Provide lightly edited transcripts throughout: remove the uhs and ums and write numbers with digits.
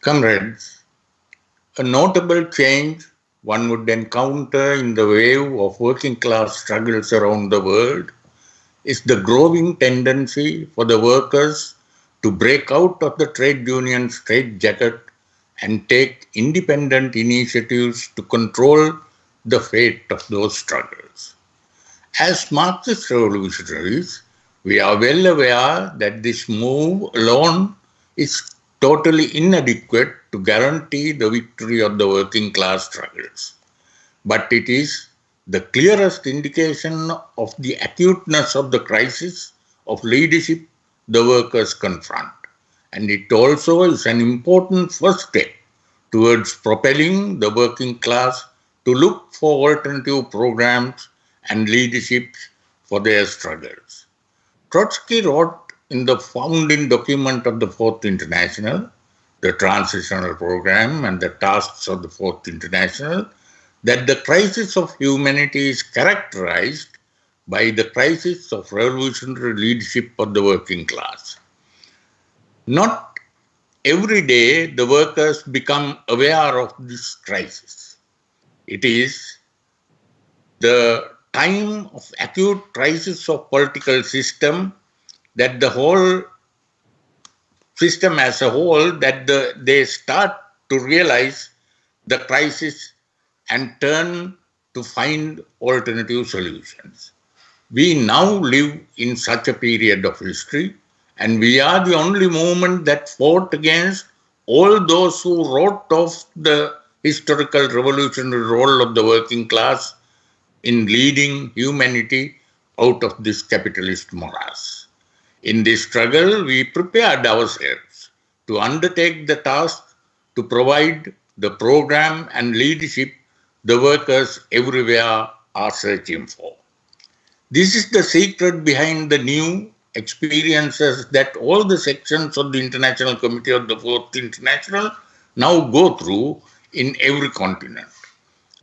Comrades, a notable change one would encounter in the wave of working class struggles around the world is the growing tendency for the workers to break out of the trade union straitjacket and take independent initiatives to control the fate of those struggles. As Marxist revolutionaries, we are well aware that this move alone is totally inadequate to guarantee the victory of the working class struggles. But it is the clearest indication of the acuteness of the crisis of leadership the workers confront. And it also is an important first step towards propelling the working class to look for alternative programs and leaderships for their struggles. Trotsky wrote in the founding document of the Fourth International, the Transitional Program and the Tasks of the Fourth International, that the crisis of humanity is characterized by the crisis of revolutionary leadership of the working class. Not every day the workers become aware of this crisis. It is the time of acute crisis of political system that the whole system as a whole that they start to realize the crisis and turn to find alternative solutions. We now live in such a period of history, and we are the only movement that fought against all those who wrote off the historical revolutionary role of the working class in leading humanity out of this capitalist morass. In this struggle, we prepared ourselves to undertake the task to provide the program and leadership the workers everywhere are searching for. This is the secret behind the new experiences that all the sections of the International Committee of the Fourth International now go through in every continent.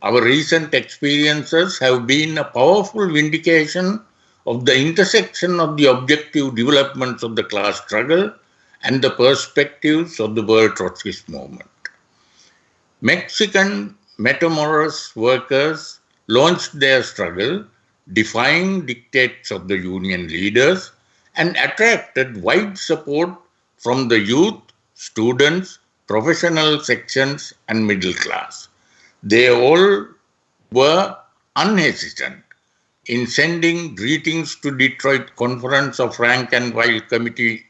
Our recent experiences have been a powerful vindication of the intersection of the objective developments of the class struggle and the perspectives of the World Trotskyist movement. Mexican Matamoros workers launched their struggle, defying dictates of the union leaders, and attracted wide support from the youth, students, professional sections, and middle class. They all were unhesitant in sending greetings to Detroit Conference of Rank and File Committee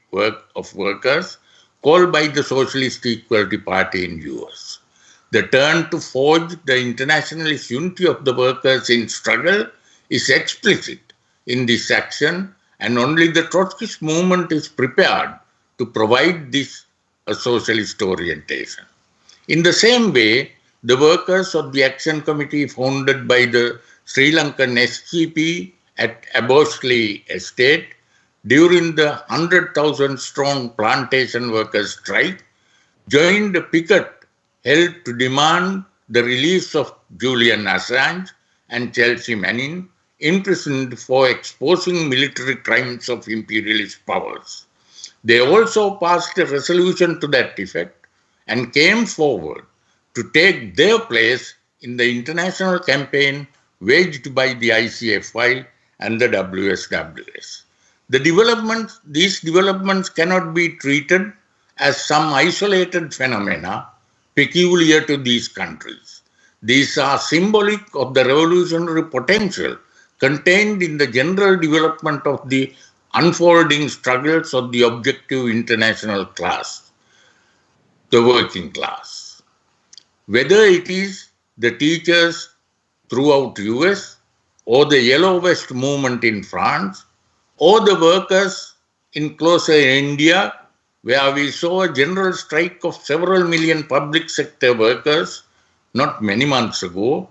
of Workers, called by the Socialist Equality Party in US. The turn to forge the internationalist unity of the workers in struggle is explicit in this action, and only the Trotskyist movement is prepared to provide this a socialist orientation. In the same way, the workers of the Action Committee founded by the Sri Lankan SGP at Abosley Estate during the 100,000 strong plantation workers strike joined a picket held to demand the release of Julian Assange and Chelsea Manning, imprisoned for exposing military crimes of imperialist powers. They also passed a resolution to that effect and came forward to take their place in the international campaign waged by the ICFI and the WSWS. These developments cannot be treated as some isolated phenomena peculiar to these countries. These are symbolic of the revolutionary potential contained in the general development of the unfolding struggles of the objective international class, the working class. Whether it is the teachers throughout US, or the Yellow Vest movement in France, or the workers in closer India, where we saw a general strike of several million public sector workers not many months ago,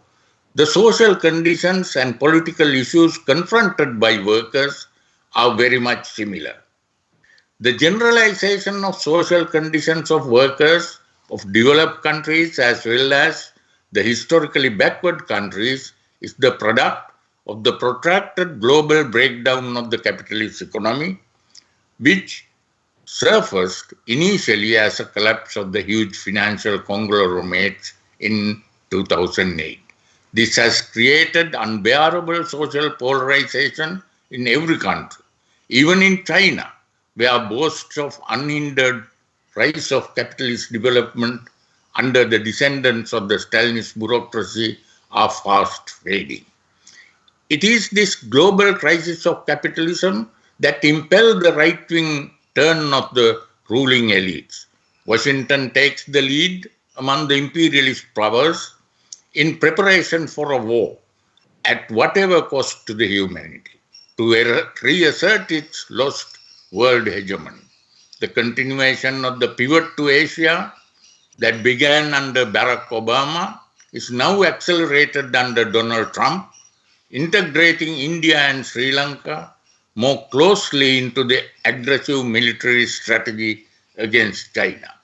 the social conditions and political issues confronted by workers are very much similar. The generalization of social conditions of workers of developed countries as well as the historically backward countries is the product of the protracted global breakdown of the capitalist economy, which surfaced initially as a collapse of the huge financial conglomerates in 2008. This has created unbearable social polarization in every country, even in China, where boasts of unhindered rise of capitalist development under the descendants of the Stalinist bureaucracy are fast fading. It is this global crisis of capitalism that impelled the right-wing turn of the ruling elites. Washington takes the lead among the imperialist powers in preparation for a war at whatever cost to the humanity, to reassert its lost world hegemony. The continuation of the pivot to Asia that began under Barack Obama is now accelerated under Donald Trump, integrating India and Sri Lanka more closely into the aggressive military strategy against China.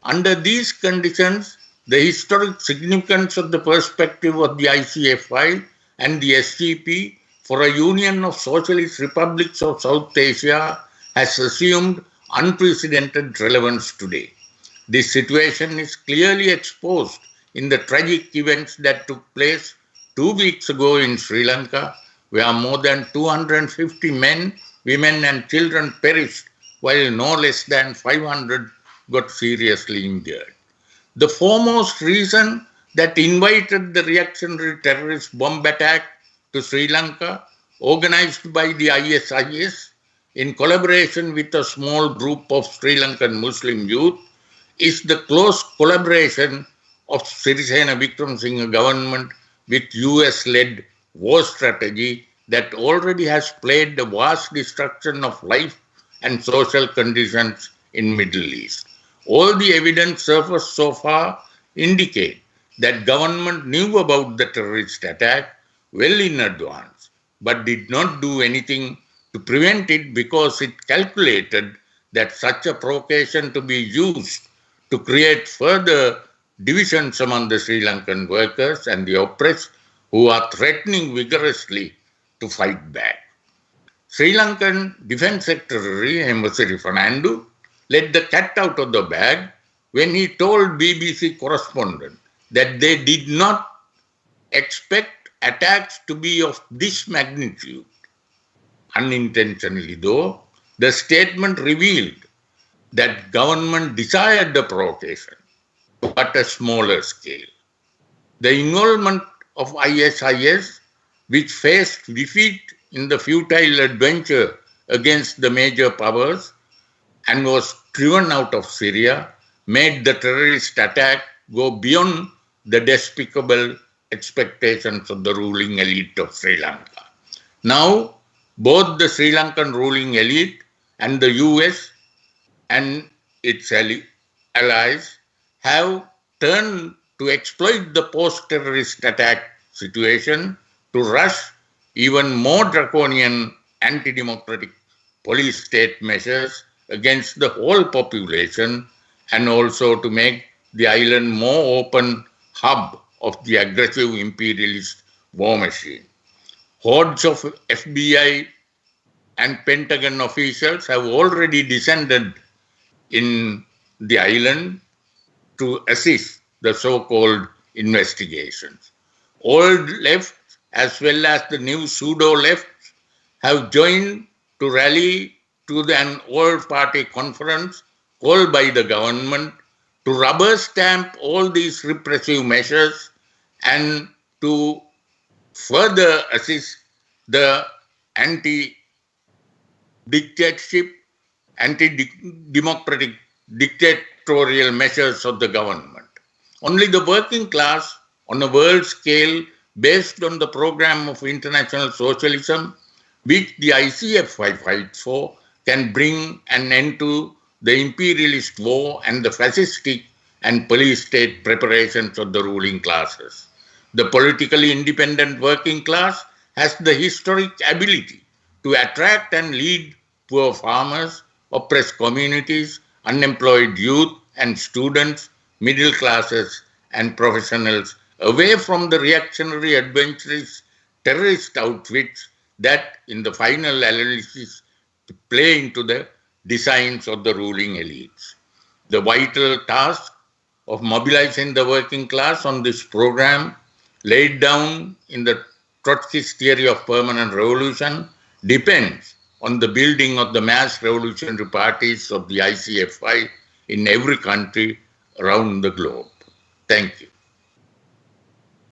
Under these conditions, the historic significance of the perspective of the ICFI and the SGP for a union of socialist republics of South Asia has assumed unprecedented relevance today. This situation is clearly exposed in the tragic events that took place 2 weeks ago in Sri Lanka, where more than 250 men, women, and children perished, while no less than 500 got seriously injured. The foremost reason that invited the reactionary terrorist bomb attack to Sri Lanka, organized by the ISIS in collaboration with a small group of Sri Lankan Muslim youth, is the close collaboration of Sirisena Wickremesinghe government with US-led war strategy that already has played the vast destruction of life and social conditions in Middle East. All the evidence surfaced so far indicate that government knew about the terrorist attack well in advance, but did not do anything to prevent it because it calculated that such a provocation to be used to create further divisions among the Sri Lankan workers and the oppressed who are threatening vigorously to fight back. Sri Lankan Defence Secretary Hemmasiri Fernando let the cat out of the bag when he told BBC correspondent that they did not expect attacks to be of this magnitude. Unintentionally though, the statement revealed that government desired the provocation, but a smaller scale. The involvement of ISIS, which faced defeat in the futile adventure against the major powers and was driven out of Syria, made the terrorist attack go beyond the despicable expectations of the ruling elite of Sri Lanka. Now, both the Sri Lankan ruling elite and the US and its allies have turned to exploit the post-terrorist attack situation to rush even more draconian anti-democratic police state measures against the whole population and also to make the island more open hub of the aggressive imperialist war machine. Hordes of FBI and Pentagon officials have already descended in the island to assist the so-called investigations. Old left as well as the new pseudo-left have joined to rally to an all-party conference called by the government to rubber stamp all these repressive measures and to further assist the anti-dictatorship, anti-democratic dictatorial measures of the government. Only the working class on a world scale based on the program of international socialism, which the ICFI fights for, can bring an end to the imperialist war and the fascistic and police state preparations of the ruling classes. The politically independent working class has the historic ability to attract and lead poor farmers, oppressed communities, unemployed youth and students, middle classes and professionals away from the reactionary adventurous terrorist outfits that in the final analysis play into the designs of the ruling elites. The vital task of mobilizing the working class on this program laid down in the Trotsky's theory of permanent revolution depends on the building of the mass revolutionary parties of the ICFI in every country around the globe. Thank you.